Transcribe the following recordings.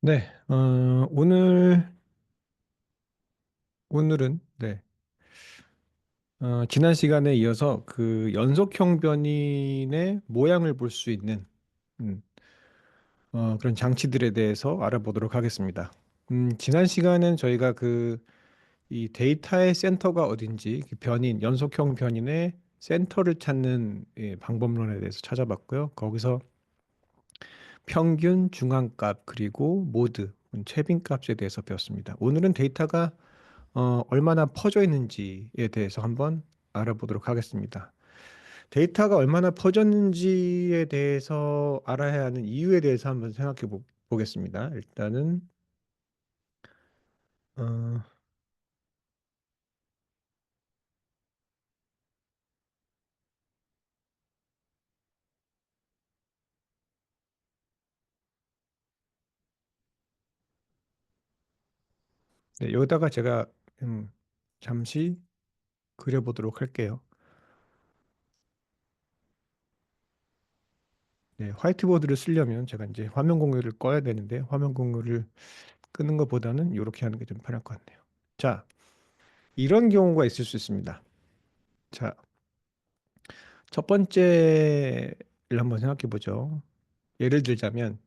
네, 오늘은, 지난 시간에 이어서 그 연속형 변인의 모양을 볼 수 있는, 음, 그런 장치들에 대해서 알아보도록 하겠습니다. 지난 시간엔 저희가 이 데이터의 센터가 어딘지, 그 연속형 변인의 센터를 찾는 방법론에 대해서 찾아봤고요. 거기서 평균, 중앙값, 그리고 모드, 최빈값에 대해서 배웠습니다. 오늘은 데이터가 얼마나 퍼져 있는지에 대해서 한번 알아보도록 하겠습니다. 데이터가 얼마나 퍼졌는지에 대해서 알아야 하는 이유에 대해서 한번 보겠습니다. 일단은 어, 여기다가 제가 음, 잠시 그려보도록 할게요. 네, 화이트보드를 쓰려면 제가 이제 화면 공유를 꺼야 되는데 화면 공유를 끄는 것보다는 이렇게 하는 게 좀 편할 것 같네요. 자, 이런 경우가 있을 수 있습니다. 자, 첫 번째를 한번 생각해 보죠. 예를 들자면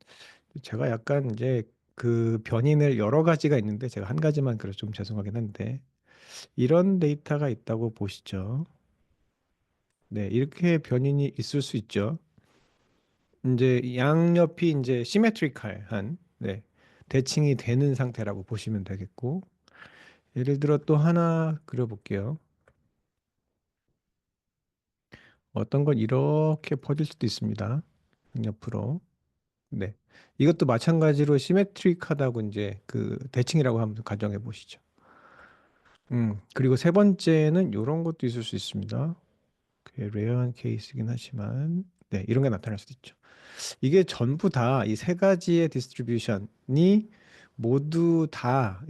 제가 약간 이제 그 변인을 여러 가지가 있는데 제가 한 가지만 그래서 좀 죄송하긴 한데 이런 데이터가 있다고 보시죠. 네, 이렇게 변인이 있을 수 있죠. 이제 양옆이 이제 시메트리컬한 대칭이 되는 상태라고 보시면 되겠고 예를 들어 또 하나 그려볼게요. 어떤 건 이렇게 퍼질 수도 있습니다. 양옆으로. 네. 이것도 마찬가지로 시메트릭하다고 이제 그 대칭이라고 한번 가정해 보시죠. 그리고 세 번째는 이런 것도 있을 수 있습니다. 레어한 케이스이긴 하지만, 네, 이런 게 나타날 수도 있죠. 이게 전부 다 이 세 가지의 디스트리뷰션이 모두 다,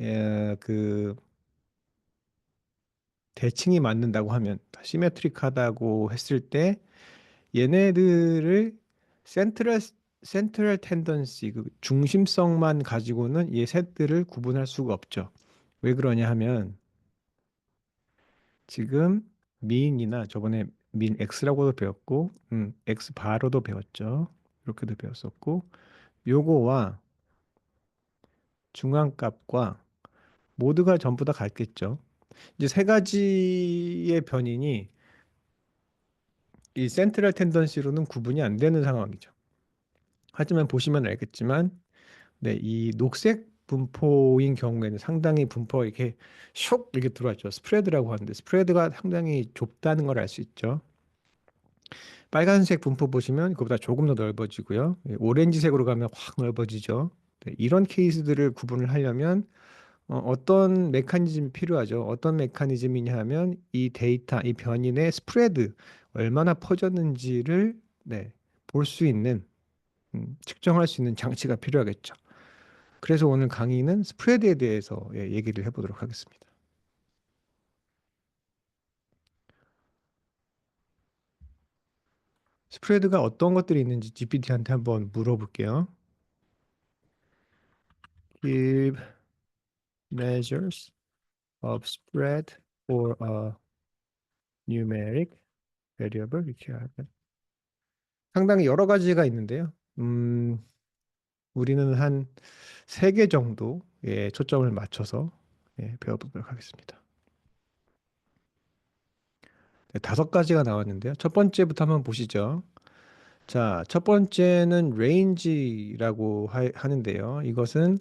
대칭이 맞는다고 하면, 시메트릭하다고 했을 때, 얘네들을 센트럴, 센트럴 텐던시, 그 중심성만 가지고는 이 셋들을 구분할 수가 없죠. 왜 그러냐 하면, 지금 미인이나 저번에 민 X라고도 배웠고, X 바로도 배웠죠. 이렇게도 배웠었고, 요거와 중앙값과 모두가 전부 다 같겠죠. 이제 세 가지의 변인이 이 센트럴 텐던시로는 구분이 안 되는 상황이죠. 하지만 보시면 알겠지만, 네, 이 녹색 분포인 경우에는 상당히 분포가 이렇게 슉 이렇게 들어왔죠. 스프레드라고 하는데 스프레드가 상당히 좁다는 걸 알 수 있죠. 빨간색 분포 보시면 그보다 조금 더 넓어지고요. 오렌지색으로 가면 확 넓어지죠. 네, 이런 케이스들을 구분을 하려면 떤 메커니즘이 필요하죠. 어떤 메커니즘이냐 하면 이 데이터, 이 변인의 스프레드 얼마나 퍼졌는지를 볼 수 있는 측정할 수 있는 장치가 필요하겠죠. 그래서 오늘 강의는 스프레드에 대해서 얘기를 해보도록 하겠습니다. 스프레드가 어떤 것들이 있는지 GPT한테 한번 물어볼게요. Give measures of spread for a numeric variable 이렇게 하면 상당히 여러 가지가 있는데요. 우리는 한 세 개 정도에 초점을 맞춰서 배워보도록 하겠습니다. 네, 다섯 가지가 나왔는데요. 첫 번째부터 한번 보시죠. 자, 첫 번째는 range라고 하는데요. 이것은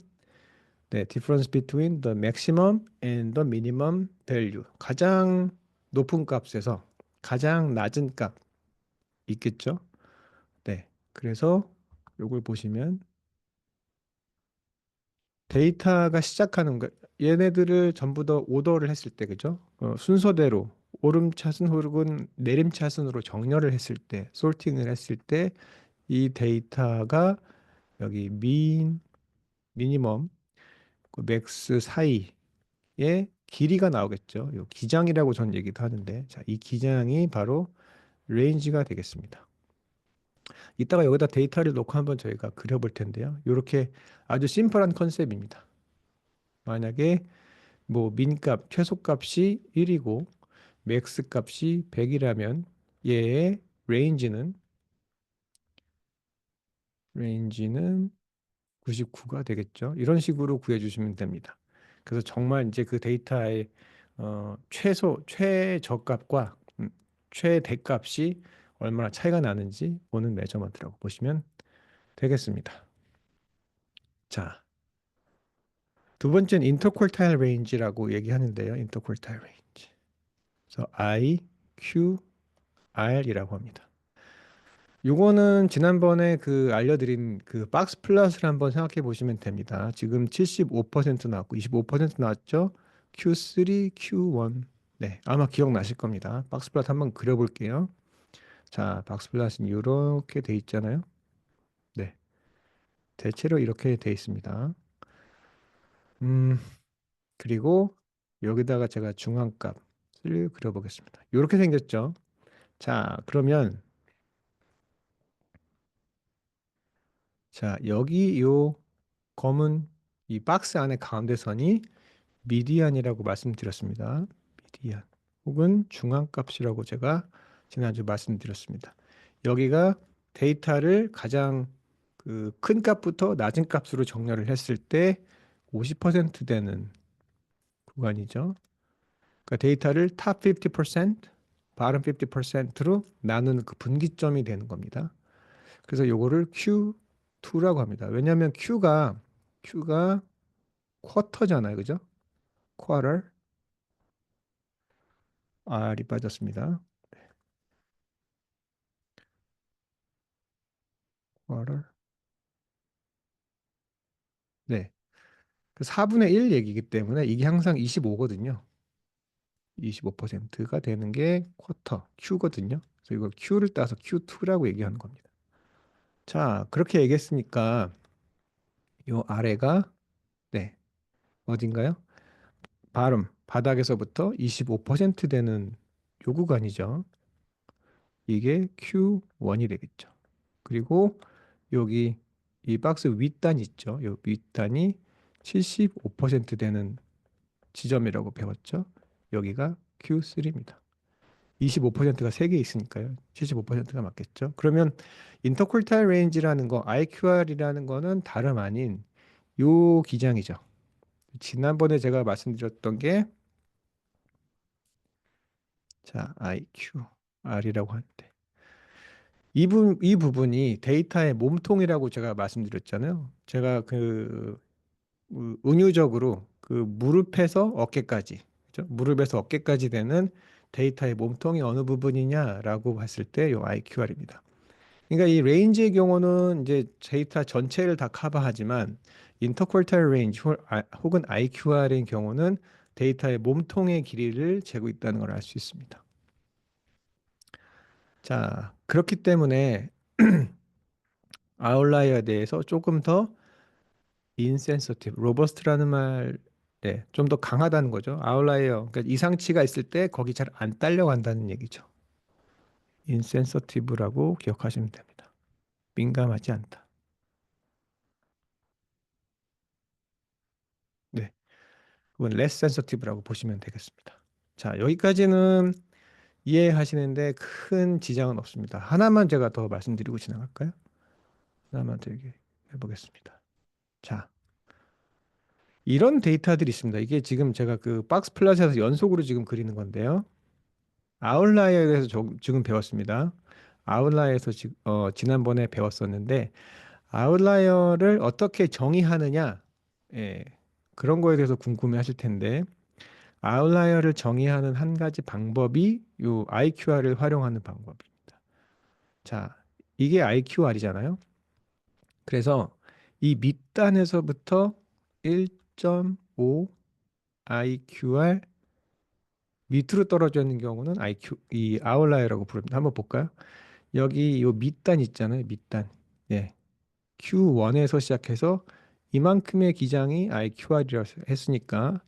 difference between the maximum and the minimum value. 가장 높은 값에서 가장 낮은 값 있겠죠? 네. 그래서 이걸 보시면 데이터가 시작하는 거 얘네들을 전부 다 오더를 했을 때 그죠? 순서대로 오름차순 혹은 내림차순으로 정렬을 했을 때 솔팅을 했을 때 이 데이터가 여기 미니멈 그 맥스 사이에 길이가 나오겠죠. 요 기장이라고 전 얘기도 하는데 자, 이 기장이 바로 레인지가 되겠습니다. 이따가 여기다 데이터를 놓고 한번 저희가 그려볼 텐데요. 이렇게 아주 심플한 컨셉입니다. 만약에 뭐 민값, 최소값이 1이고 맥스 값이 100이라면 얘의 레인지는 99가 되겠죠. 이런 식으로 구해주시면 됩니다. 그래서 정말 이제 그 데이터의 최저값과 최대값이 얼마나 차이가 나는지 보는 메저먼트라고 보시면 되겠습니다. 자, 두 번째는 인터퀄타일 레인지라고 얘기하는데요. 인터퀄타일 레인지. 그래서 I, Q, R이라고 합니다. 요거는 지난번에 그 알려드린 그 박스 플러스를 한번 생각해 보시면 됩니다. 지금 75% 나왔고 25% 나왔죠? Q3, Q1. 네, 아마 기억나실 겁니다. 박스 플러스 한번 그려볼게요. 자, 박스 플러스는 이렇게 돼 있잖아요. 네, 대체로 이렇게 돼 있습니다. 음, 그리고 여기다가 제가 중앙값을 그려보겠습니다. 이렇게 생겼죠? 자, 그러면 자, 여기 요 검은 이 박스 안에 가운데 선이 미디안이라고 말씀드렸습니다. 미디안 혹은 중앙값이라고 제가 지난주 말씀드렸습니다. 여기가 데이터를 가장 그 큰 값부터 낮은 값으로 정렬을 했을 때 50% 되는 구간이죠. 그러니까 데이터를 탑 50%, bottom 50%로 나누는 그 분기점이 되는 겁니다. 그래서 요거를 Q2라고 합니다. 왜냐하면 Q가 쿼터잖아요. 그죠? quarter, R이 빠졌습니다. quarter. 네. 그 4분의 1 얘기이기 때문에 이게 항상 25거든요. 25%가 되는 게 쿼터, Q거든요. 그래서 이걸 Q를 따서 Q2라고 얘기하는 겁니다. 자, 그렇게 얘기했으니까 요 아래가 네, 어딘가요? 바닥에서부터 25% 되는 요 구간이죠. 이게 Q1이 되겠죠. 그리고 여기 이 박스 윗단 있죠. 요 윗단이 75% 되는 지점이라고 배웠죠. 여기가 Q3입니다. 25%가 3개 있으니까요. 75%가 맞겠죠. 그러면 인터퀄타일 레인지라는 거, IQR이라는 거는 다름 아닌 요 기장이죠. 지난번에 제가 말씀드렸던 게 자, IQR이라고 하는데 이 부분이 데이터의 몸통이라고 제가 말씀드렸잖아요. 제가 은유적으로 그 무릎에서 어깨까지, 그죠? 무릎에서 어깨까지 되는 데이터의 몸통이 어느 부분이냐라고 봤을 때 요 IQR입니다. 그러니까 이 레인지의 경우는 이제 데이터 전체를 다 커버하지만 인터퀄타일 레인지 혹은 IQR의 경우는 데이터의 몸통의 길이를 재고 있다는 걸 알 수 있습니다. 자, 그렇기 때문에 아웃라이어에 대해서 조금 더 insensitive, robust라는 말, 네, 좀 더 강하다는 거죠. 아웃라이어, 그러니까 이상치가 있을 때 거기 잘 안 딸려간다는 얘기죠. insensitive라고 기억하시면 됩니다. 민감하지 않다. 네, 그건 less sensitive라고 보시면 되겠습니다. 자, 여기까지는 이해하시는데 큰 지장은 없습니다. 하나만 제가 더 말씀드리고 지나갈까요? 하나만 더 얘기해 보겠습니다. 자, 이런 데이터들이 있습니다. 이게 지금 제가 그 박스 플랫에서 연속으로 지금 그리는 건데요. 아웃라이어에 대해서 지금 배웠습니다. 아웃라이어에서 지난번에 배웠었는데 아웃라이어를 어떻게 정의하느냐, 예, 그런 거에 대해서 궁금해 하실 텐데 아웃라이어를 정의하는 한 가지 방법이 요 IQR을 활용하는 방법입니다. 자, 이게 IQR이잖아요. 그래서 이 밑단에서부터 1.5 IQR 밑으로 떨어져 있는 경우는 이 아웃라이어라고 부릅니다. 한번 볼까요? 여기 요 밑단 있잖아요. 밑단. 예. Q1에서 시작해서 이만큼의 기장이 IQR이라고 했으니까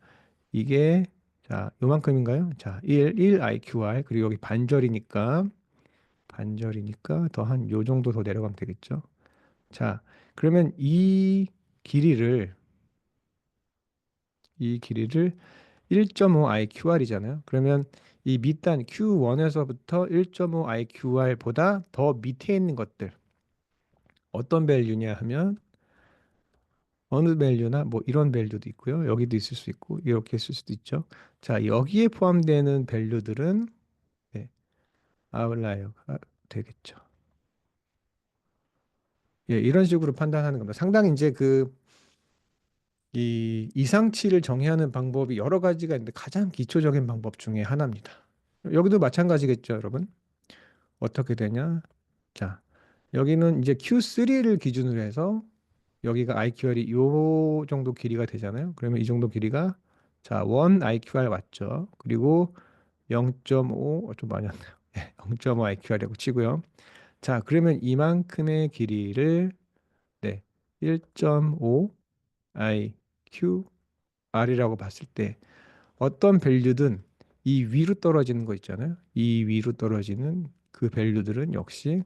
이게 자, 요만큼인가요? 자, 1 IQR 그리고 여기 반절이니까 반절이니까 더 한 요 정도 더 내려가면 되겠죠. 자, 그러면 이 길이를 1.5 IQR이잖아요. 그러면 이 밑단 Q1에서부터 1.5 IQR보다 더 밑에 있는 것들 어떤 밸류냐 하면 어느 밸류나 뭐 이런 밸류도 있고요. 여기도 있을 수 있고 이렇게 있을 수도 있죠. 자, 여기에 포함되는 밸류들은 네, 아웃라이어가 되겠죠. 예, 이런 식으로 판단하는 겁니다. 상당히 이제 이 이상치를 정의하는 방법이 여러 가지가 있는데 가장 기초적인 방법 중에 하나입니다. 여기도 마찬가지겠죠, 여러분. 어떻게 되냐? 자, 여기는 이제 Q3를 기준으로 해서 여기가 IQR이 요 정도 길이가 되잖아요. 그러면 이 정도 길이가 자, 1 IQR 맞죠? 그리고 0.5, 좀 많이 왔네요. 0.5 IQR이라고 치고요. 자, 그러면 이만큼의 길이를 네, 1.5 IQR이라고 봤을 때 어떤 밸류든 이 위로 떨어지는 거 있잖아요. 이 위로 떨어지는 그 밸류들은 역시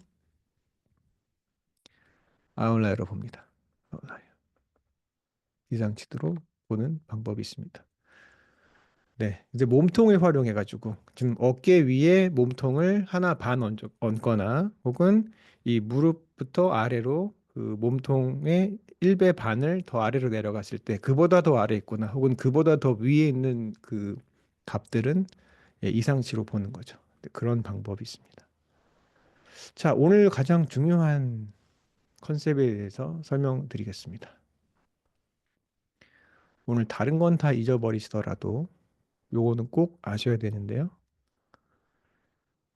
아웃라이어로 봅니다. 아웃라이어. 이상치도로 보는 방법이 있습니다. 네, 이제 몸통을 활용해 가지고 지금 어깨 위에 몸통을 하나 반 얹거나 혹은 이 무릎부터 아래로 그 몸통의 1배 반을 더 아래로 내려갔을 때 그보다 더 아래 있구나 혹은 그보다 더 위에 있는 그 값들은 예, 이상치로 보는 거죠. 네, 그런 방법이 있습니다. 자, 오늘 가장 중요한 컨셉에 대해서 설명드리겠습니다. 오늘 다른 건 다 잊어버리시더라도 요거는 꼭 아셔야 되는데요.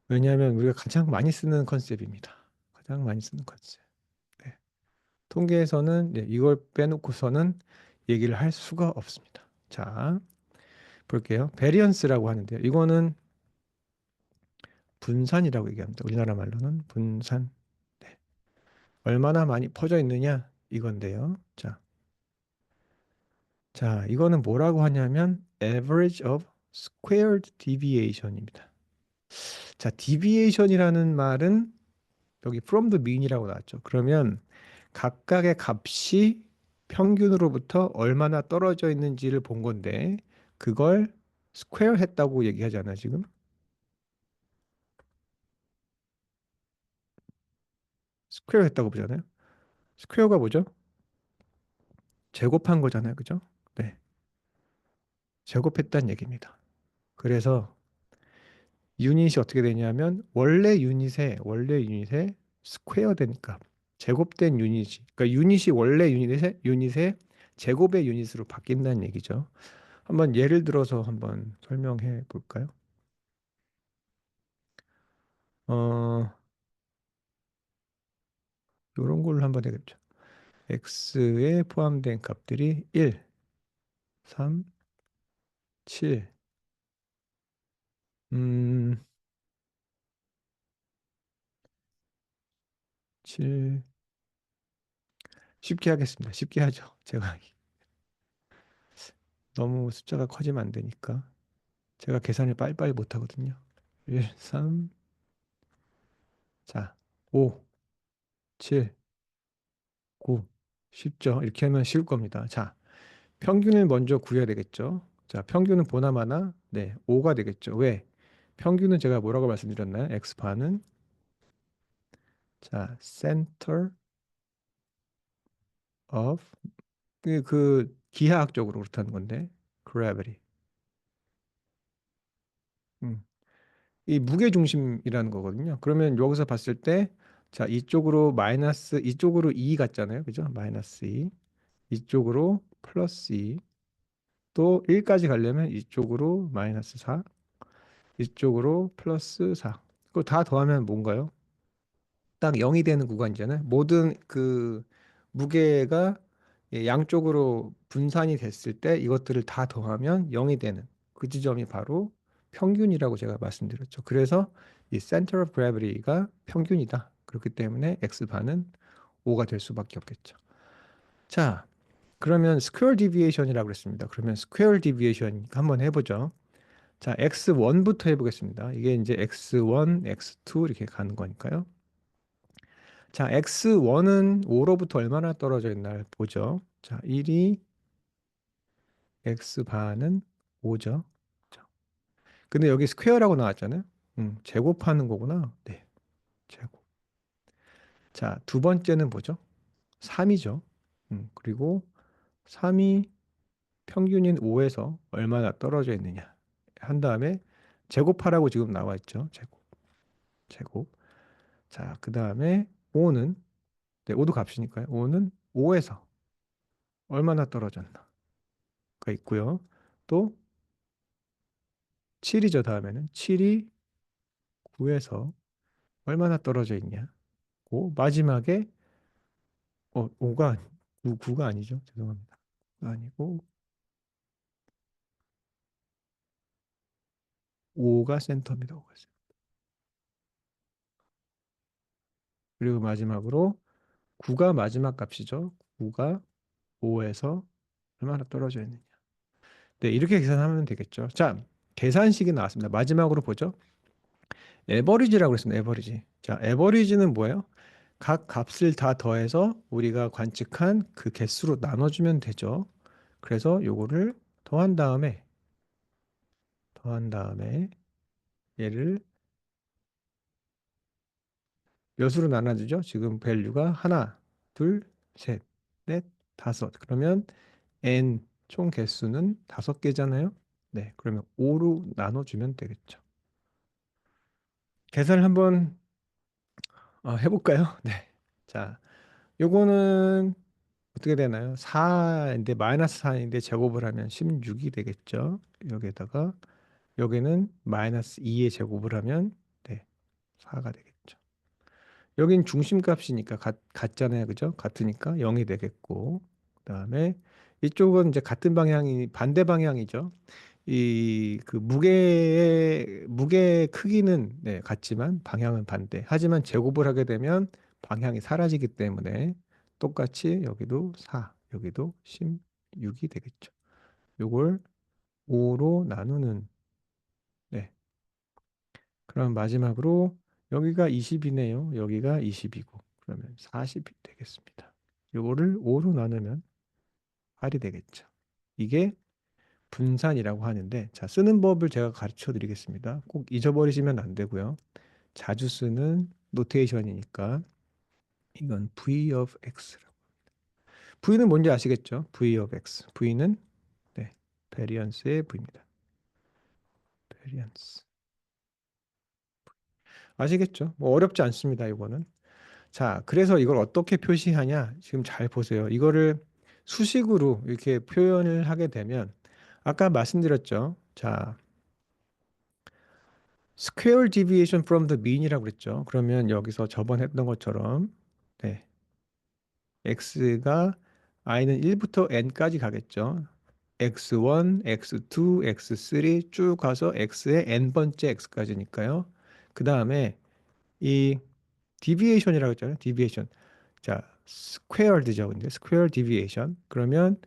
왜냐하면 우리가 가장 많이 쓰는 컨셉입니다. 가장 많이 쓰는 컨셉. 네. 통계에서는 네, 이걸 빼놓고서는 얘기를 할 수가 없습니다. 자, 볼게요. 베리언스라고 하는데요. 이거는 분산이라고 얘기합니다. 우리나라 말로는 분산. 네. 얼마나 많이 퍼져 있느냐 이건데요. 자, 이거는 뭐라고 하냐면 average of squared deviation입니다. 자, deviation이라는 말은 여기 from the mean이라고 나왔죠. 그러면 각각의 값이 평균으로부터 얼마나 떨어져 있는지를 본 건데 그걸 스퀘어 했다고 얘기하잖아요, 지금. 스퀘어 했다고 보잖아요. 스퀘어가 뭐죠? 제곱한 거잖아요, 그죠? 네. 제곱했다는 얘기입니다. 그래서 유닛이 어떻게 되냐면 원래 유닛의 스퀘어 된 값, 제곱된 유닛이 그러니까 유닛이 원래 유닛의 제곱의 유닛으로 바뀐다는 얘기죠. 한번 예를 들어서 한번 설명해 볼까요? 어, 이런 걸로 한번 해겠죠. x에 포함된 값들이 1, 3, 7, 음, 7 쉽게 하겠습니다. 쉽게 하죠. 제가 너무 숫자가 커지면 안 되니까 제가 계산을 빨리빨리 못 하거든요. 1, 3, 자, 5, 7, 9 쉽죠? 이렇게 하면 쉬울 겁니다. 자, 평균을 먼저 구해야 되겠죠. 자, 평균은 보나마나 네, 5가 되겠죠. 왜? 평균은 제가 뭐라고 말씀드렸나요? x바는 자, center of 그 기하학적으로 그렇다는 건데 gravity. 음. 이 무게 중심이라는 거거든요. 그러면 여기서 봤을 때 자, 이쪽으로 2 같잖아요. 그죠? 마이너스 2. 이쪽으로 플러스 2. 또 1까지 가려면 이쪽으로 마이너스 4. 이쪽으로 플러스 4. 그거 다 더하면 뭔가요? 딱 0이 되는 구간이잖아요. 모든 그 무게가 예, 양쪽으로 분산이 됐을 때 이것들을 다 더하면 0이 되는 그 지점이 바로 평균이라고 제가 말씀드렸죠. 그래서 이 center of gravity가 평균이다. 그렇기 때문에 x반은 5가 될 수밖에 없겠죠. 자, 그러면 square deviation이라고 그랬습니다. 그러면 square deviation 한번 해보죠. 자, x1부터 해보겠습니다. 이게 이제 x1, x2 이렇게 가는 거니까요. 자, x1은 5로부터 얼마나 떨어져 있나 보죠. 자, 1이 x 반은 5죠. 자, 근데 여기 스퀘어라고 나왔잖아요. 제곱하는 거구나. 네, 제곱. 자, 두 번째는 뭐죠? 3이죠. 그리고 3이 평균인 5에서 얼마나 떨어져 있느냐 한 다음에 제곱하라고 지금 나와 있죠. 제곱, 제곱. 자, 그 다음에 5는 네, 5도 값이니까요. 5는 5에서 얼마나 떨어졌나가 있고요. 또 7이죠. 다음에는 7이 9에서 얼마나 떨어져 있냐. 고 마지막에 5가 9가 아니죠. 죄송합니다. 아니고 5가 센터입니다. 5가 센터. 그리고 마지막으로 9가 마지막 값이죠. 9가 5에서 얼마나 떨어져 있느냐. 네, 이렇게 계산하면 되겠죠. 자, 계산식이 나왔습니다. 마지막으로 보죠. 에버리지라고 했습니다. 에버리지. 자, 에버리지는 뭐예요? 각 값을 다 더해서 우리가 관측한 그 개수로 나눠주면 되죠. 그래서 요거를 더한 다음에 얘를 몇으로 나눠주죠? 지금 밸류가 하나, 둘, 셋, 넷, 다섯. 그러면 n 총 개수는 5개잖아요. 네, 그러면 5로 나눠주면 되겠죠. 계산을 한번 해볼까요? 네. 자, 요거는 어떻게 되나요? 4인데 마이너스 4인데 제곱을 하면 16이 되겠죠. 여기에다가 여기는 마이너스 2의 제곱을 하면 네, 4가 되겠죠. 여긴 중심값이니까 같잖아요. 그죠? 같으니까 0이 되겠고 그다음에 이쪽은 이제 같은 방향이 반대 방향이죠. 이 그 무게 크기는 네, 같지만 방향은 반대. 하지만 제곱을 하게 되면 방향이 사라지기 때문에 똑같이 여기도 4, 여기도 16이 되겠죠. 요걸 5로 나누는 네. 그럼 마지막으로 여기가 20이네요. 여기가 20이고 그러면 40이 되겠습니다. 요거를 5로 나누면 8이 되겠죠. 이게 분산이라고 하는데 자, 쓰는 법을 제가 가르쳐 드리겠습니다. 꼭 잊어버리시면 안 되고요. 자주 쓰는 노테이션이니까 이건 V of X. V는 뭔지 아시겠죠? V of X. V는 네, 베리언스의 V입니다. 베리언스. 아시겠죠? 뭐 어렵지 않습니다, 이거는. 자, 그래서 이걸 어떻게 표시하냐? 지금 잘 보세요. 이거를 수식으로 이렇게 표현을 하게 되면 아까 말씀드렸죠. 자, square deviation from the mean이라고 그랬죠. 그러면 여기서 저번 했던 것처럼 네, x가 i는 1부터 n까지 가겠죠. x1, x2, x3 쭉 가서 x의 n번째 x까지니까요. 그 다음에 이 deviation이라고 했잖아요. deviation. 자, squared죠. 근데 square deviation. 그러면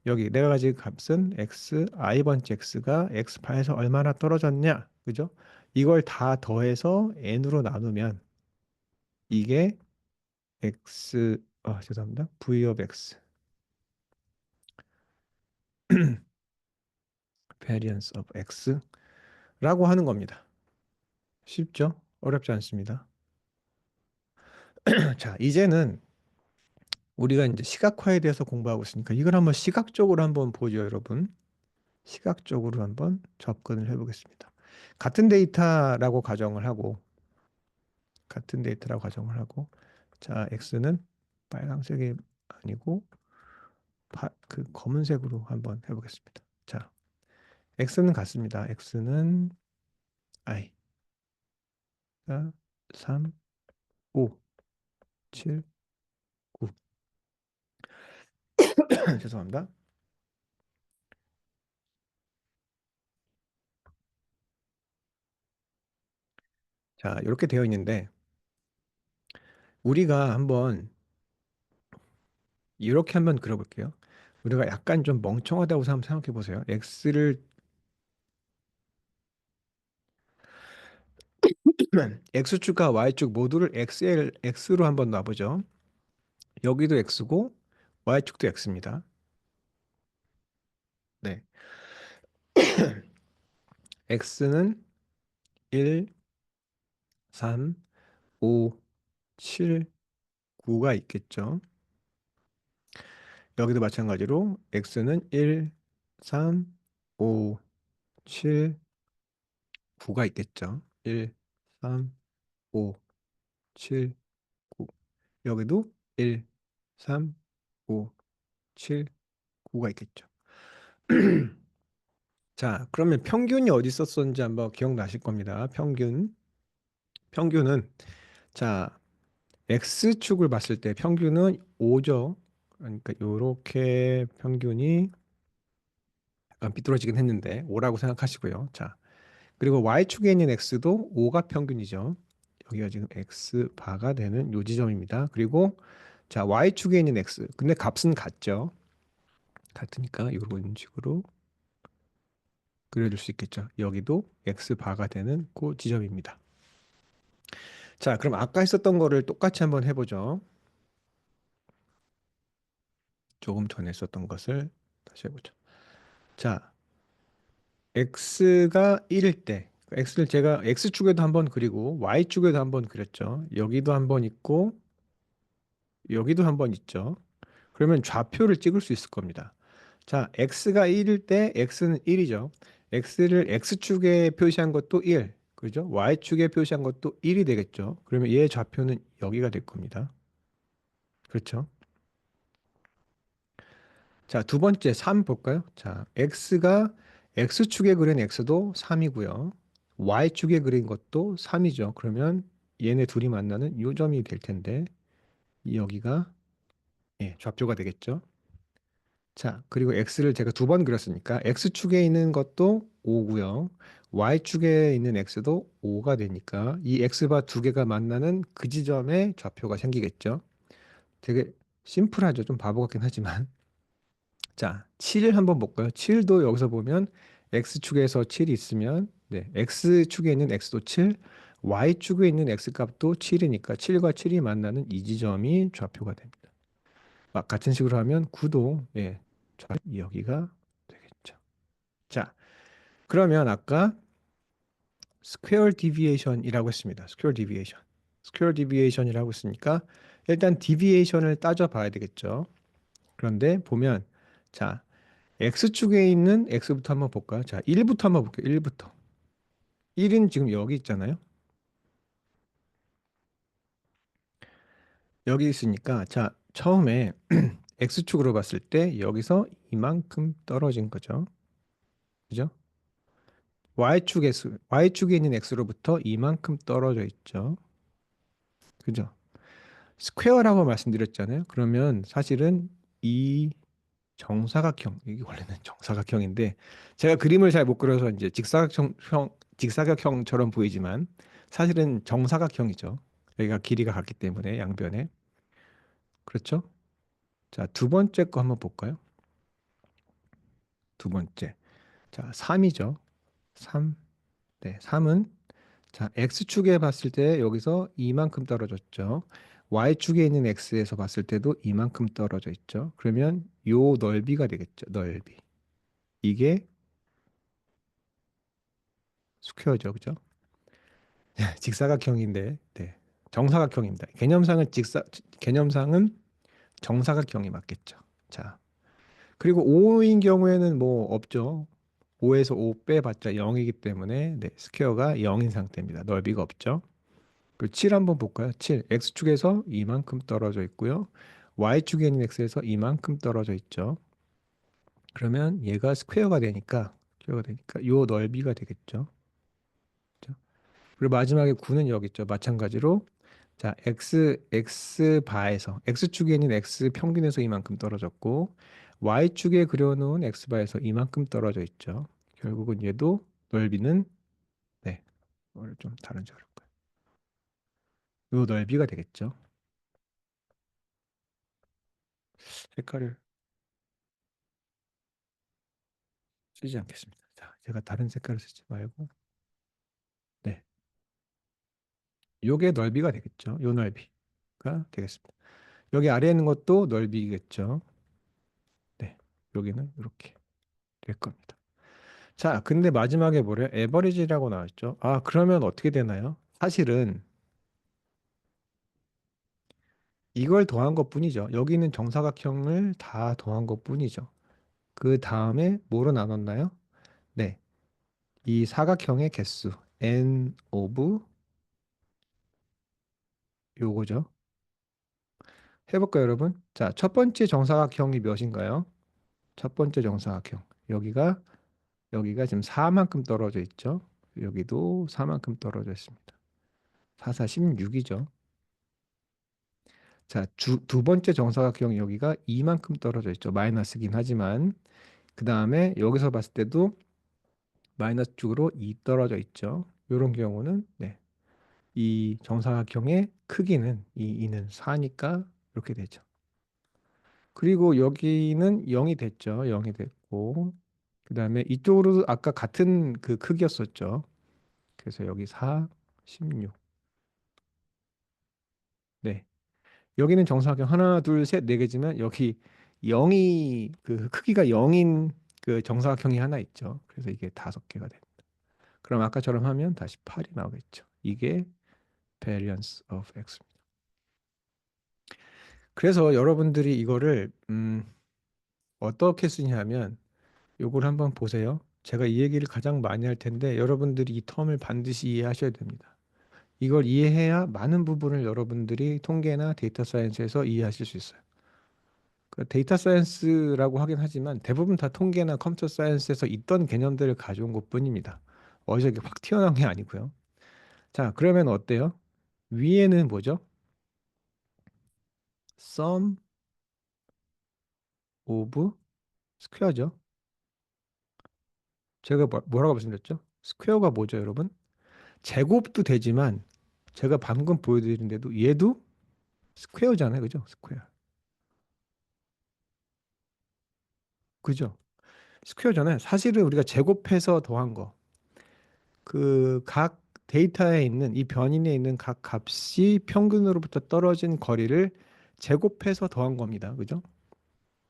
여기 내가 가진 값은 x, i번째 x가 x파에서 얼마나 떨어졌냐. 그죠? 이걸 다 더해서 n으로 나누면 이게 죄송합니다. v of x variance of x라고 하는 겁니다. 쉽죠? 어렵지 않습니다. 자, 이제는 우리가 이제 시각화에 대해서 공부하고 있으니까 이걸 한번 시각적으로 한번 보죠, 여러분. 시각적으로 한번 접근을 해보겠습니다. 같은 데이터라고 가정을 하고, 자, x는 빨강색이 아니고 그 검은색으로 한번 해보겠습니다. 자, x는 같습니다. x는 i가 3, 5, 7, 9. 죄송합니다. 자, 이렇게 되어 있는데 우리가 한번 이렇게 한번 그려볼게요. 우리가 약간 좀 멍청하다고 생각해 보세요. x를 X축과 Y축 모두를 X로 한번 놔보죠. 여기도 X고 Y축도 X입니다. 네. X는 1, 3, 5, 7, 9가 있겠죠. 여기도 마찬가지로 X는 1, 3, 5, 7, 9가 있겠죠. 1, 3, 5, 7, 9. 여기도 1, 3, 5, 7, 9가 있겠죠. 자, 그러면 평균이 어디 있었는지 한번 기억나실 겁니다. 평균은 자, X축을 봤을 때 평균은 5죠. 그러니까 요렇게 평균이 약간 삐뚤어지긴 했는데 5라고 생각하시고요. 자, 그리고 Y축에 있는 X도 5가 평균이죠. 여기가 지금 X바가 되는 요 지점입니다. 그리고 자, Y축에 있는 X. 근데 값은 같죠. 같으니까 이런 식으로 그려줄 수 있겠죠. 여기도 X바가 되는 그 지점입니다. 자, 그럼 아까 했었던 거를 똑같이 한번 해보죠. 조금 전에 했었던 것을 다시 해보죠. 자, X가 1일 때, X를 제가 X축에도 한번 그리고 Y축에도 한번 그렸죠. 여기도 한번 있고, 여기도 한번 있죠. 그러면 좌표를 찍을 수 있을 겁니다. 자, X가 1일 때 X는 1이죠. X를 X축에 표시한 것도 1, 그죠? Y축에 표시한 것도 1이 되겠죠. 그러면 얘 좌표는 여기가 될 겁니다. 그렇죠? 자, 두 번째 3 볼까요? 자, X가 X축에 그린 X도 3이고요. Y축에 그린 것도 3이죠. 그러면 얘네 둘이 만나는 요점이 될 텐데 여기가 예, 좌표가 되겠죠. 자, 그리고 X를 제가 두 번 그렸으니까 X축에 있는 것도 5고요. Y축에 있는 X도 5가 되니까 이 X바 두 개가 만나는 그 지점에 좌표가 생기겠죠. 되게 심플하죠. 좀 바보 같긴 하지만. 자, 7 한번 볼까요? 7도 여기서 보면 X축에서 7이 있으면 네, X축에 있는 X도 7, Y축에 있는 X 값도 7이니까 7과 7이 만나는 이 지점이 좌표가 됩니다. 같은 식으로 하면 9도 예, 여기가 되겠죠. 자, 그러면 아까 스퀘어 디비에이션이라고 했습니다. 스퀘어 디비에이션. 스퀘어 디비에이션이라고 했으니까 일단 디비에이션을 따져 봐야 되겠죠. 그런데 보면 자, X축에 있는 X부터 한번 볼까요? 자, 1부터 한번 볼게요. 1부터. 1은 지금 여기 있잖아요. 여기 있으니까 자, 처음에 X축으로 봤을 때 여기서 이만큼 떨어진 거죠. 그죠? Y축에 있는 X로부터 이만큼 떨어져 있죠. 그죠? 스퀘어라고 말씀드렸잖아요. 그러면 사실은 이 정사각형, 이게 원래는 정사각형인데 제가 그림을 잘 못 그려서 이제 직사각형처럼 보이지만 사실은 정사각형이죠. 여기가 길이가 같기 때문에 양변에. 그렇죠? 자, 두 번째 거 한번 볼까요? 두 번째. 자, 3이죠. 3. 네, 3은 자, X축에 봤을 때 여기서 이만큼 떨어졌죠. Y축에 있는 X에서 봤을 때도 이만큼 떨어져 있죠. 그러면 요 넓이가 되겠죠. 넓이. 이게 스퀘어죠. 그죠? 직사각형인데, 네. 정사각형입니다. 개념상은 정사각형이 맞겠죠. 자, 그리고 5인 경우에는 뭐 없죠. 5에서 5 빼봤자 0이기 때문에 네, 스퀘어가 0인 상태입니다. 넓이가 없죠. 그7 한번 볼까요? 7. X축에서 이만큼 떨어져 있고요. Y축에 있는 X에서 이만큼 떨어져 있죠. 그러면 얘가 스퀘어가 되니까 요 넓이가 되겠죠. 그죠? 그리고 마지막에 9는 여기 있죠. 마찬가지로 자, X축에 있는 X 평균에서 이만큼 떨어졌고 Y축에 그려놓은 X바에서 이만큼 떨어져 있죠. 결국은 얘도 넓이는 네, 이걸 좀 다른지 어렵고요. 요 넓이가 되겠죠. 색깔을 쓰지 않겠습니다. 자, 제가 다른 색깔을 쓰지 말고 네. 요게 넓이가 되겠죠. 요 넓이가 되겠습니다. 여기 아래에 있는 것도 넓이겠죠. 네. 여기는 이렇게 될 겁니다. 자, 근데 마지막에 뭐래요? 에버리지라고 나왔죠. 아, 그러면 어떻게 되나요? 사실은 이걸 더한 것뿐이죠. 여기 있는 정사각형을 다 더한 것뿐이죠. 그 다음에 뭐로 나눴나요? 네. 이 사각형의 개수 n 오브 요거죠. 해볼까요, 여러분? 자, 첫 번째 정사각형이 몇인가요? 첫 번째 정사각형. 여기가 지금 4만큼 떨어져 있죠. 여기도 4만큼 떨어져 있습니다. 4, 4, 16이죠. 자, 두 번째 정사각형 여기가 2만큼 떨어져 있죠. 마이너스긴 하지만 그 다음에 여기서 봤을 때도 마이너스 쪽으로 2 떨어져 있죠. 이런 경우는 네, 이 정사각형의 크기는 이 2는 4니까 이렇게 되죠. 그리고 여기는 0이 됐죠. 0이 됐고 그 다음에 이쪽으로도 아까 같은 그 크기였었죠. 그래서 여기 4, 16. 네. 여기는 정사각형 하나, 둘, 셋, 네 개지만 여기 0이 그 크기가 0인 그 정사각형이 하나 있죠. 그래서 이게 5개가 됩니다. 그럼 아까처럼 하면 다시 8이 나오겠죠. 이게 variance of x입니다. 그래서 여러분들이 이거를 어떻게 쓰냐면 요걸 한번 보세요. 제가 이 얘기를 가장 많이 할 텐데 여러분들이 이 텀을 반드시 이해하셔야 됩니다. 이걸 이해해야 많은 부분을 여러분들이 통계나 데이터 사이언스에서 이해하실 수 있어요. 그 데이터 사이언스라고 하긴 하지만 대부분 다 통계나 컴퓨터 사이언스에서 있던 개념들을 가져온 것뿐입니다. 어디서 이게 확 튀어나온 게 아니고요. 자, 그러면 어때요? 위에는 뭐죠? sum of square죠. 제가 뭐라고 말씀드렸죠? 스퀘어가 뭐죠, 여러분? 제곱도 되지만 제가 방금 보여드린데도 얘도 스퀘어잖아요, 그죠? 스퀘어. 그죠? 스퀘어잖아요. 사실은 우리가 제곱해서 더한 거. 그 각 데이터에 있는 이 변인에 있는 각 값이 평균으로부터 떨어진 거리를 제곱해서 더한 겁니다. 그죠?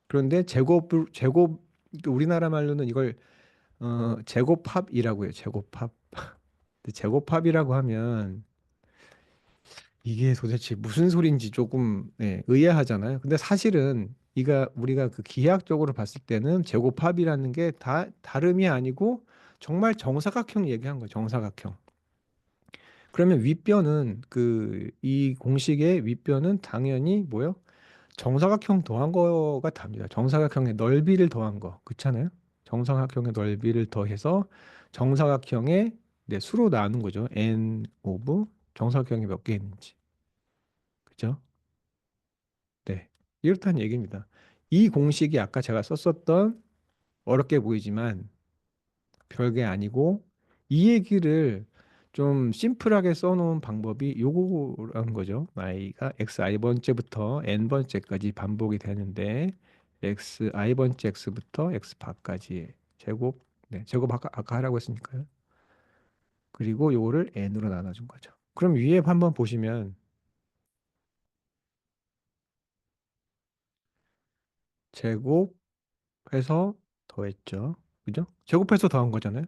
그런데 제곱 그 우리나라 말로는 이걸 제곱합이라고 해요. 제곱합. 근데 제곱합이라고 하면 이게 도대체 무슨 소리인지 조금 의아하잖아요. 근데 사실은 우리가 그 기하학적으로 봤을 때는 제곱합이라는 게 다 다름이 아니고 정말 정사각형 얘기한 거예요. 정사각형. 그러면 윗변은 그 이 공식의 윗변은 당연히 뭐요? 정사각형 더한 거가 답니다. 정사각형의 넓이를 더한 거. 그렇잖아요? 정사각형의 넓이를 더해서 정사각형의 네, 수로 나눈 거죠. n 오브 정사각형이 몇 개 있는지. 그죠? 네. 이렇다는 얘기입니다. 이 공식이 아까 제가 썼었던 어렵게 보이지만 별게 아니고 이 얘기를 좀 심플하게 써놓은 방법이 요거라는 거죠. i가 xi 번째부터 n 번째까지 반복이 되는데 xi 번째 x부터 x 바까지 제곱 제곱 아까 하라고 했으니까요. 그리고 요거를 n으로 나눠준 거죠. 그럼 위에 한번 보시면 제곱해서 더했죠. 그죠? 제곱해서 더한 거잖아요.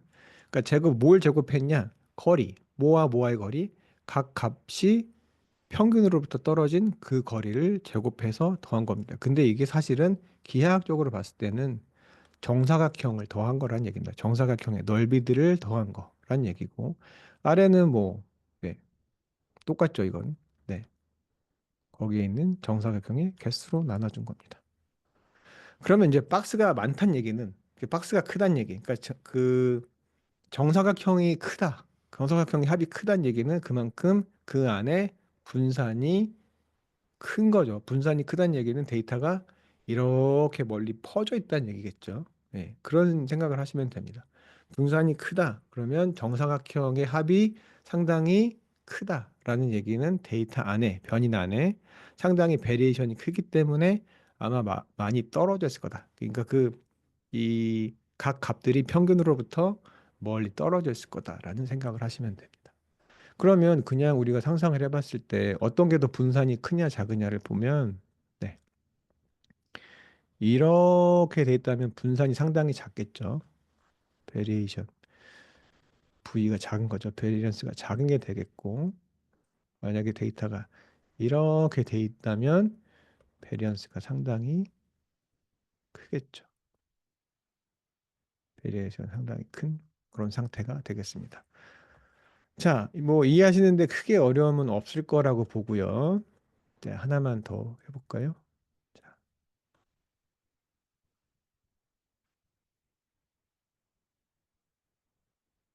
그러니까 뭘 제곱했냐? 거리, 뭐와 뭐와의 거리, 각 값이 평균으로부터 떨어진 그 거리를 제곱해서 더한 겁니다. 근데 이게 사실은 기하학적으로 봤을 때는 정사각형을 더한 거란 얘기입니다. 정사각형의 넓이들을 더한 거란 얘기고 아래는 뭐 네, 똑같죠, 이건. 네. 거기에 있는 정사각형의 개수로 나눠준 겁니다. 그러면 이제 박스가 많다는 얘기는 박스가 크다는 얘기. 그러니까 그 정사각형이 크다. 정사각형의 합이 크다는 얘기는 그만큼 그 안에 분산이 큰 거죠. 분산이 크다는 얘기는 데이터가 이렇게 멀리 퍼져 있다는 얘기겠죠. 네, 그런 생각을 하시면 됩니다. 분산이 크다. 그러면 정사각형의 합이 상당히 크다라는 얘기는 데이터 안에, 변인 안에 상당히 베리에이션이 크기 때문에 아마 많이 떨어졌을 거다. 그러니까 이 각 값들이 평균으로부터 멀리 떨어져 있을 거다라는 생각을 하시면 됩니다. 그러면 그냥 우리가 상상을 해봤을 때 어떤 게 더 분산이 크냐 작으냐를 보면 네. 이렇게 돼 있다면 분산이 상당히 작겠죠. 베리에이션 V가 작은 거죠. 베리런스가 작은 게 되겠고 만약에 데이터가 이렇게 돼 있다면 베리언스가 상당히 크겠죠. 베리에이션 상당히 큰 그런 상태가 되겠습니다. 자, 뭐 이해하시는데 크게 어려움은 없을 거라고 보고요. 네, 하나만 더 해볼까요? 자,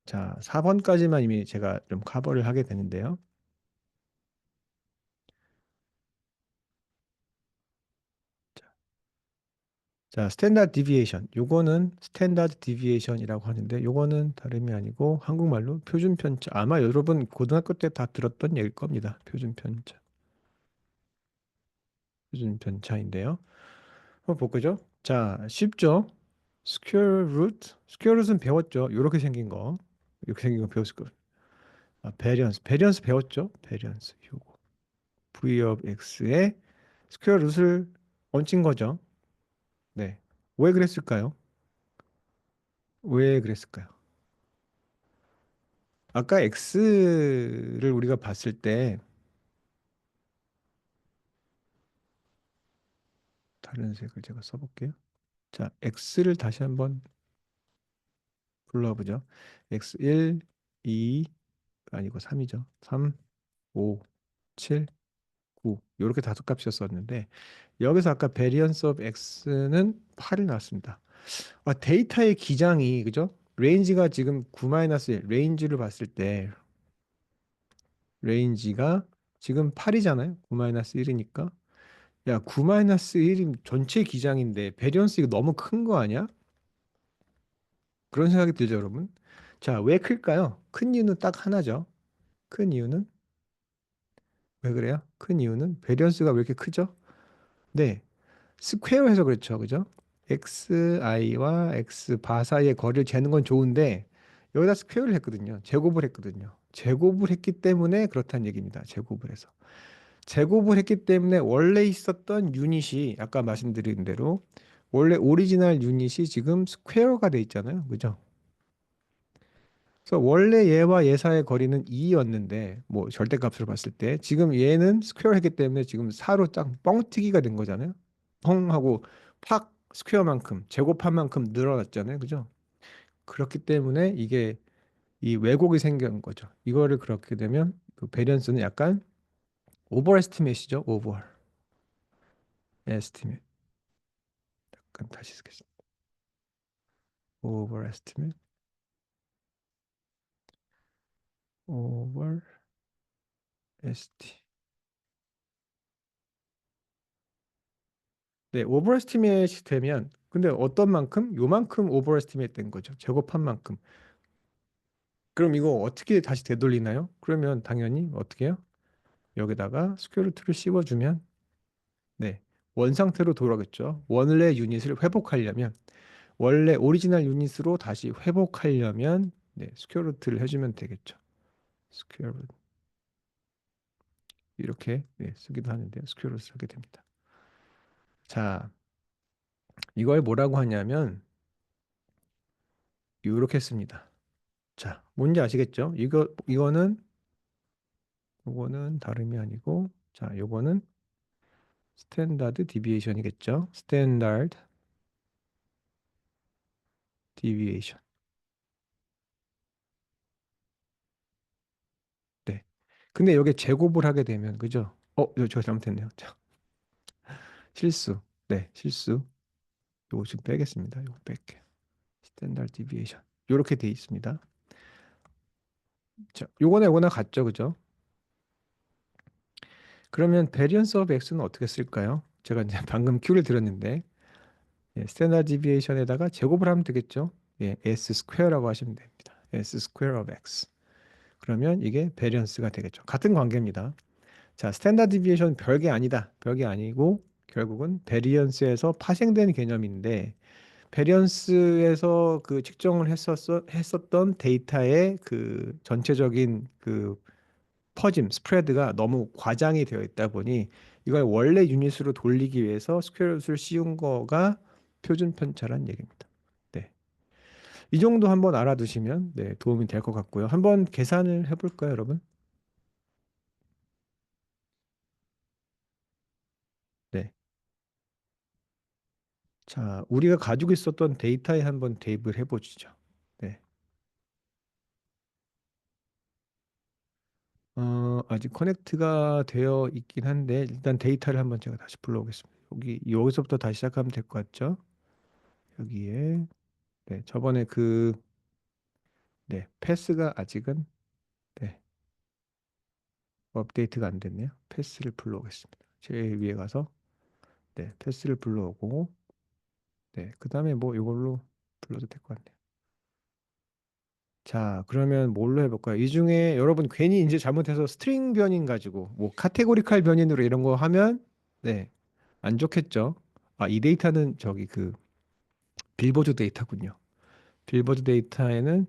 자, 4번까지만 이미 제가 좀 커버를 하게 되는데요. 자, 스탠다드 디비에이션. 요거는 스탠다드 디비에이션이라고 하는데 요거는 다름이 아니고 한국말로 표준 편차. 아마 여러분 고등학교 때 다 들었던 얘기일 겁니다. 표준 편차. 표준 편차인데요. 한번 볼까죠? 자, 쉽죠? 스퀘어 루트. 스퀘어 루트는 배웠죠? 요렇게 생긴 거. 이렇게 생긴 거 배웠을 거예요. 아, 베리언스. 베리언스 배웠죠? 베리언스. 요거. V of X에 스퀘어 루트를 얹힌 거죠. 네. 왜 그랬을까요? 왜 그랬을까요? 아까 X를 우리가 봤을 때 다른 색을 제가 써볼게요. 자, X를 다시 한번 불러보죠. X1, 2, 아니고 3이죠. 3, 5, 7, 9 이렇게 다섯 값이었었는데 여기서 아까 variance of x는 8이 나왔습니다. 아, 데이터의 기장이 그죠? 레인지가 지금 9-1 레인지를 봤을 때 레인지가 지금 8이잖아요. 9-1이니까 야 9-1이 전체 기장인데 베리언스 이거 너무 큰 거 아니야? 그런 생각이 들죠, 여러분. 자, 왜 클까요? 큰 이유는 딱 하나죠. 큰 이유는 왜 그래요? 큰 이유는 베리언스가 왜 이렇게 크죠? 네, 스퀘어 해서 그렇죠. 그죠? xi와 x 바 사이의 거리를 재는 건 좋은데 여기다 스퀘어를 했거든요. 제곱을 했거든요. 제곱을 했기 때문에 그렇다는 얘기입니다. 제곱을 해서. 제곱을 했기 때문에 원래 있었던 유닛이 아까 말씀드린 대로 원래 오리지널 유닛이 지금 스퀘어가 돼 있잖아요. 그죠? 그래서 원래 얘와 얘 사이의 거리는 2였는데 뭐 절대값으로 봤을 때 지금 얘는 스퀘어 했기 때문에 지금 4로 딱 뻥튀기가 된 거잖아요. 펑 하고 팍 스퀘어만큼 제곱한 만큼 늘어났잖아요. 그죠? 그렇기 때문에 이게 이 왜곡이 생긴 거죠. 이거를 그렇게 되면 그 베리언스는 약간 오버 에스티메이트죠. 오버 에스티메이트. 약간 다시 쓰겠습니다. 오버 에스티메이트. 오버 에스티. 네, 오버 에스티메이트 되면 근데 어떤 만큼? 요만큼 오버 에스티메이트 된 거죠. 제곱한 만큼. 그럼 이거 어떻게 다시 되돌리나요? 그러면 당연히 어떻게 해요? 여기다가 스퀘어 루트를 씌워주면 네, 원 상태로 돌아가겠죠. 원래 유닛을 회복하려면 원래 오리지널 유닛으로 다시 회복하려면 네, 스퀘어 루트를 해주면 되겠죠. 스퀘어 루트 이렇게 네, 쓰기도 하는데요. 스퀘어 루트를 하게 됩니다. 자, 이걸 뭐라고 하냐면 이렇게 씁니다. 자, 뭔지 아시겠죠? 이거는 다름이 아니고 자, 요거는 스탠다드 디비에이션이겠죠. 스탠다드 디비에이션. 네. 근데 여기 제곱을 하게 되면 그죠? 이거 저 잘못했네요. 자, 실수. 네, 실수. 요거 지금 빼겠습니다. 요거 뺄게요. 스탠다드 디비에이션. 요렇게 돼 있습니다. 자, 요거나 같죠, 그죠? 그러면 베리언스 오브 x는 어떻게 쓸까요? 제가 이제 방금 큐를 들었는데 예, 스탠다드 디비에이션에다가 제곱을 하면 되겠죠? 예, s 스퀘어라고 하시면 됩니다. s 스퀘어 오브 x. 그러면 이게 베리언스가 되겠죠. 같은 관계입니다. 자, 스탠다드 디비에이션 별게 아니다. 별게 아니고 결국은 베리언스에서 파생된 개념인데 베리언스에서 그 측정을 했었던 데이터의 그 전체적인 그 퍼짐, 스프레드가 너무 과장이 되어 있다 보니 이걸 원래 유닛으로 돌리기 위해서 스퀘어루트를 씌운 거가 표준 편차란 얘기입니다. 네. 이 정도 한번 알아두시면 네, 도움이 될 것 같고요. 한번 계산을 해볼까요, 여러분? 네. 자, 우리가 가지고 있었던 데이터에 한번 대입을 해보시죠. 네. 아직 커넥트가 되어 있긴 한데 일단 데이터를 한번 제가 다시 불러오겠습니다. 여기서부터 다시 시작하면 될 것 같죠? 여기에 네, 저번에 네, 패스가 아직은 네, 업데이트가 안 됐네요. 패스를 불러오겠습니다. 제일 위에 가서 네, 패스를 불러오고 네, 그다음에 뭐 이걸로 불러도 될 것 같네요. 자, 그러면 뭘로 해볼까요? 이 중에 여러분 괜히 이제 잘못해서 스트링 변인 가지고 뭐 카테고리칼 변인으로 이런 거 하면 네, 안 좋겠죠? 아, 이 데이터는 저기 빌보드 데이터군요. 빌보드 데이터에는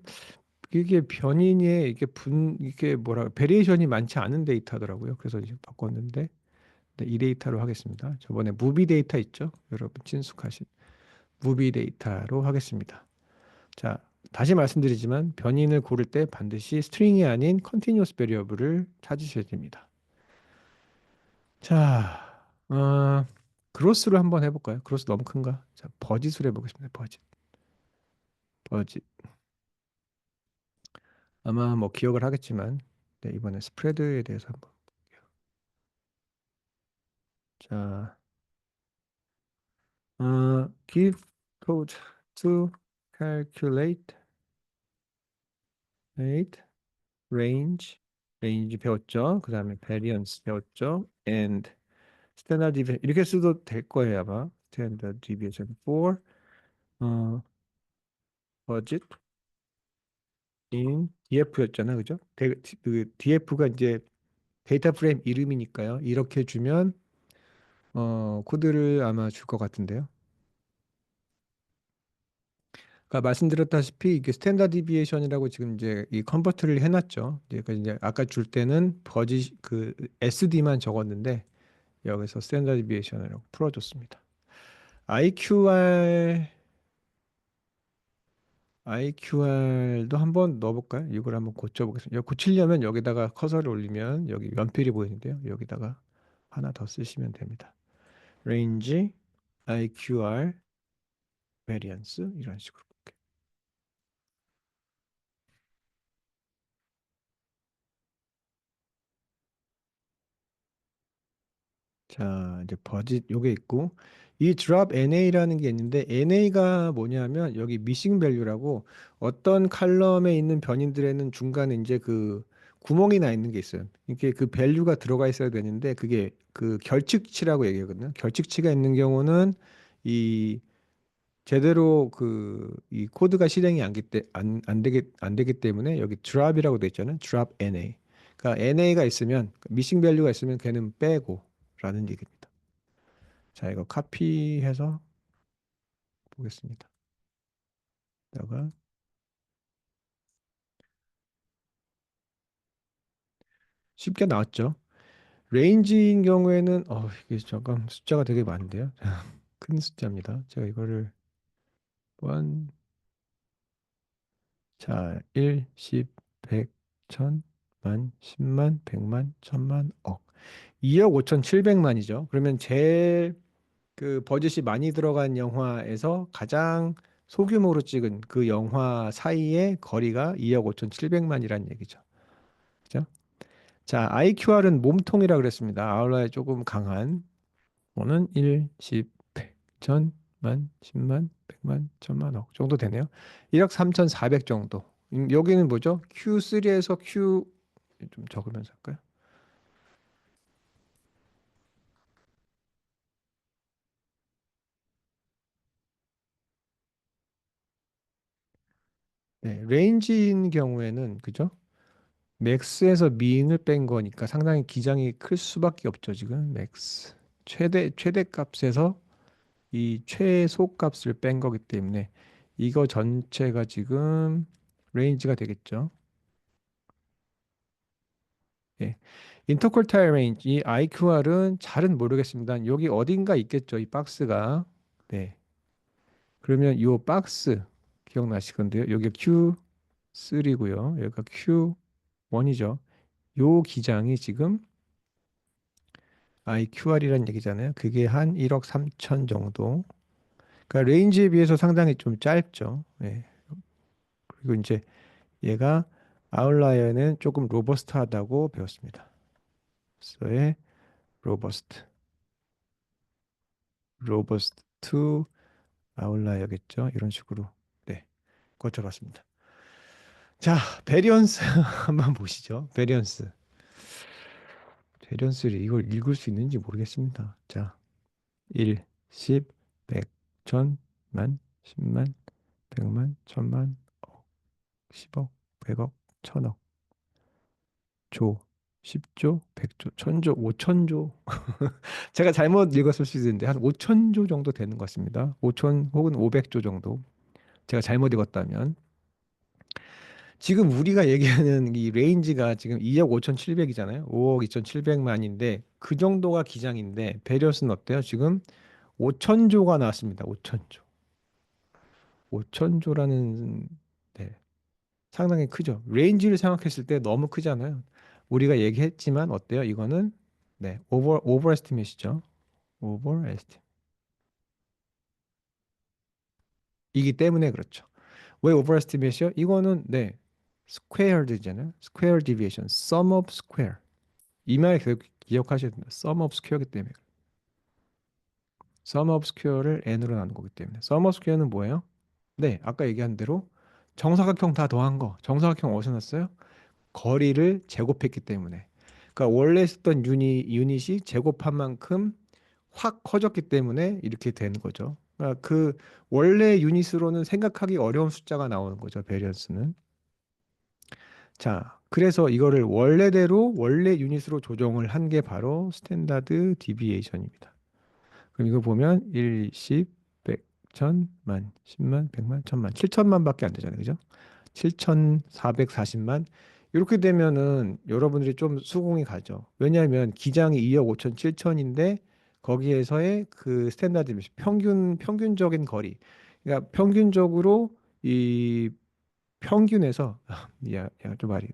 이게 변인에 이게 뭐라 베리에이션이 많지 않은 데이터더라고요. 그래서 이제 바꿨는데 네, 이 데이터로 하겠습니다. 저번에 무비 데이터 있죠? 여러분 친숙하신 무비 데이터로 하겠습니다. 자, 다시 말씀드리지만 변인을 고를 때 반드시 스트링이 아닌 컨티뉴어스 베리어블을 찾으셔야 됩니다. 자, 그로스로 한번 해볼까요? 그로스 너무 큰가? 자, 버짓으로 해보겠습니다. 버짓. 아마 뭐 기억을 하겠지만, 네, 이번에 스프레드에 대해서 한번. 자, give code to calculate rate, range 배웠죠. 그 다음에 variance 배웠죠. and standard deviation 이렇게 써도 될 거예요 아마. standard deviation for 어, budget in DF였잖아, 그죠? DF가 이제 데이터 프레임 이름이니까요. 이렇게 주면 코드를 아마 줄 것 같은데요. 그러니까 말씀드렸다시피 이게 스탠다드 디비에이션이라고 지금 이제 이 컨버트를 해놨죠. 이제 아까 줄 때는 SD만 적었는데 여기서 스탠다드 디비에이션이라고 풀어줬습니다. IQR IQR도 한번 넣어볼까요? 이걸 한번 고쳐보겠습니다. 고치려면 여기다가 커서를 올리면 여기 연필이 보이는데요. 여기다가 하나 더 쓰시면 됩니다. range, IQR, variance 이런 식으로. 자, 이제 버짓 요게 있고 이 drop NA라는 게 있는데 NA가 뭐냐면 여기 미싱 밸류라고 어떤 칼럼에 있는 변인들에는 중간에 이제 구멍이 나 있는 게 있어요. 이게 그 밸류가 들어가 있어야 되는데 그게 그 결칙치라고 얘기하거든요. 결칙치가 있는 경우는 이 제대로 이 코드가 실행이 안 되기 때문에 여기 drop이라고 돼 있잖아요. drop NA. 그러니까 NA가 있으면 미싱 밸류가 있으면 걔는 빼고라는 얘기입니다. 자, 이거 카피해서 보겠습니다. 다가 쉽게 나왔죠. 레인지인 경우에는 이게 잠깐 숫자가 되게 많은데요. 큰 숫자입니다. 제가 이거를 한 자, 1, 10, 100, 1000, 만, 10만, 100만, 1000만, 억. 2억 5,700만이죠. 그러면 제일 버젯이 많이 들어간 영화에서 가장 소규모로 찍은 그 영화 사이의 거리가 2억 5,700만이라는 얘기죠. 그죠? 자, IQR은 몸통이라 그랬습니다. 아울러에 조금 강한 거는 1, 10, 100, 1000, 만, 10만, 100만, 1000만, 억 정도 되네요. 1억 3,400 정도. 여기는 뭐죠? Q3에서 Q 좀 적으면서 할까요? 네, 레인지인 경우에는 그죠? 맥스에서 민을 뺀 거니까 상당히 기장이 클 수밖에 없죠, 지금. 맥스. 최대 값에서 이 최소 값을 뺀 거기 때문에 이거 전체가 지금 레인지가 되겠죠. 예. 인터퀄타일 레인지 IQR은 잘은 모르겠습니다. 여기 어딘가 있겠죠. 이 박스가. 네. 그러면 이 박스 기억나시건데요. 여기 Q3고요. 여기가 Q1이죠. 요 기장이 지금 IQR이란 얘기잖아요. 그게 한 1억 3천 정도. 그러니까 레인지에 비해서 상당히 좀 짧죠. 예. 그리고 이제 얘가 아웃라이어는 조금 로버스트하다고 배웠습니다. 서의 로버스트, 로버스트 투 아웃라이어겠죠. 이런 식으로 네 거쳐봤습니다. 자, 베리언스 한번 보시죠. 베리언스, 베리언스를 이걸 읽을 수 있는지 모르겠습니다. 자, 1, 10, 100, 1000, 만, 10만, 100만, 1000만, 10억, 100억, 1000억, 조, 10조, 100조, 1000조, 5000조. 제가 잘못 읽었을 수 있는데 한 5000조 정도 되는 것 같습니다. 5000 혹은 500조 정도. 제가 잘못 읽었다면. 지금 우리가 얘기하는 이 레인지가 지금 2억 5,700이잖아요. 5억 2,700만인데 그 정도가 기장인데 베리어스는 어때요? 지금 5천조가 나왔습니다. 5천조. 5천조라는 네, 상당히 크죠. 레인지를 생각했을 때 너무 크잖아요. 우리가 얘기했지만 어때요? 이거는 네, 오버에스티메이트죠. 오버에스티메이트. 이기 때문에 그렇죠. 왜 오버에스티메이트요? 이거는 네, 스퀘어드잖아요. 스퀘어 디비에이션, sum of square. 이 말 기억하셔야 됩니다. sum of square이기 때문에. sum of square를 n으로 나눈 거기 때문에. sum of square는 뭐예요? 네, 아까 얘기한 대로 정사각형 다 더한 거. 정사각형 어디서 났어요? 거리를 제곱했기 때문에. 그러니까 원래 썼던 유닛이 제곱한 만큼 확 커졌기 때문에 이렇게 되는 거죠. 그러니까 그 원래 유닛으로는 생각하기 어려운 숫자가 나오는 거죠. 베리언스는. 자, 그래서 이거를 원래대로 원래 유닛으로 조정을 한 게 바로 스탠다드 디비에이션입니다. 그럼 이거 보면 1, 10, 100, 1000, 만, 10만, 100만, 1000만, 7천만밖에 안 되잖아요. 그죠? 7,440만. 이렇게 되면은 여러분들이 좀 수긍이 가죠. 왜냐하면 기장이 2억 5천 7천인데 거기에서의 그 스탠다드 디비에이션, 평균적인 거리. 그러니까 평균적으로 이 평균에서 좀 말이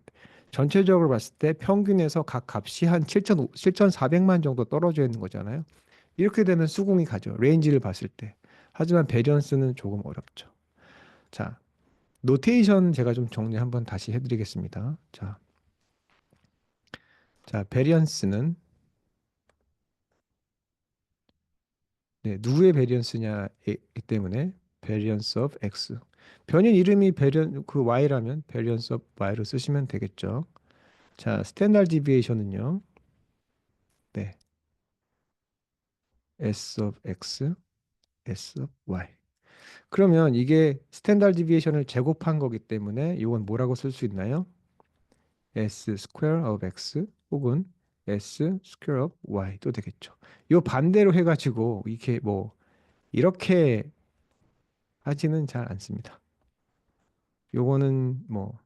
전체적으로 봤을 때 평균에서 각 값이 한 7,400만 정도 떨어져 있는 거잖아요. 이렇게 되면 수긍이 가죠. 레인지를 봤을 때. 하지만 베리언스는 조금 어렵죠. 자, 노테이션 제가 좀 정리 한번 다시 해드리겠습니다. 자, 베리언스는 네, 누구의 베리언스냐이기 때문에 베리언스 of x. 변인 이름이 그 y라면 베리언스 of y로 쓰시면 되겠죠. 자, 스탠다드 디비에이션은요. 네, S of X, S of Y. 그러면 이게 스탠다드 디비에이션을 제곱한 거기 때문에 이건 뭐라고 쓸 수 있나요? S square of X 혹은 S square of Y도 되겠죠. 이 반대로 해가지고 이렇게 뭐 이렇게 하지는 잘 않습니다. 요거는 뭐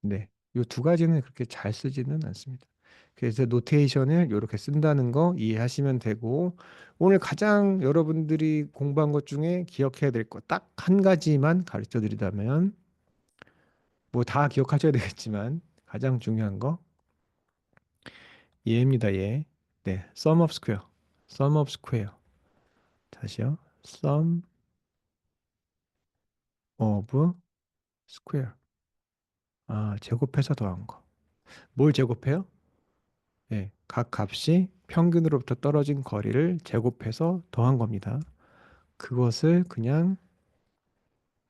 네, 요 두 가지는 그렇게 잘 쓰지는 않습니다. 그래서 노테이션을 이렇게 쓴다는 거 이해하시면 되고 오늘 가장 여러분들이 공부한 것 중에 기억해야 될 것 딱 한 가지만 가르쳐 드리자면 뭐 다 기억하셔야 되겠지만 가장 중요한 거 얘입니다. 얘. 네, sum of square. sum of square. 다시요. sum of square. 아, 제곱해서 더한 거. 뭘 제곱해요? 네, 각 값이 평균으로부터 떨어진 거리를 제곱해서 더한 겁니다. 그것을 그냥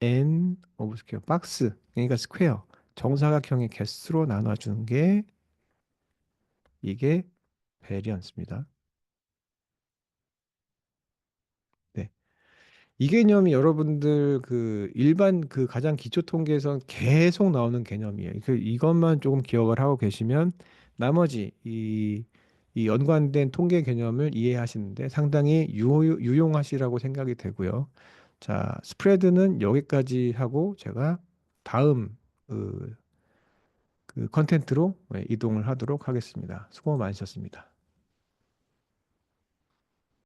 n 오브 스퀘어 박스 그러니까 스퀘어 정사각형의 개수로 나눠주는 게 이게 베리언스입니다. 네. 이 개념이 여러분들 그 일반 그 가장 기초 통계에선 계속 나오는 개념이에요. 그 이것만 조금 기억을 하고 계시면 나머지 이 연관된 통계 개념을 이해하시는데 상당히 유용하시라고 생각이 되고요. 자, 스프레드는 여기까지 하고 제가 다음 그 컨텐츠로 이동을 하도록 하겠습니다. 수고 많으셨습니다.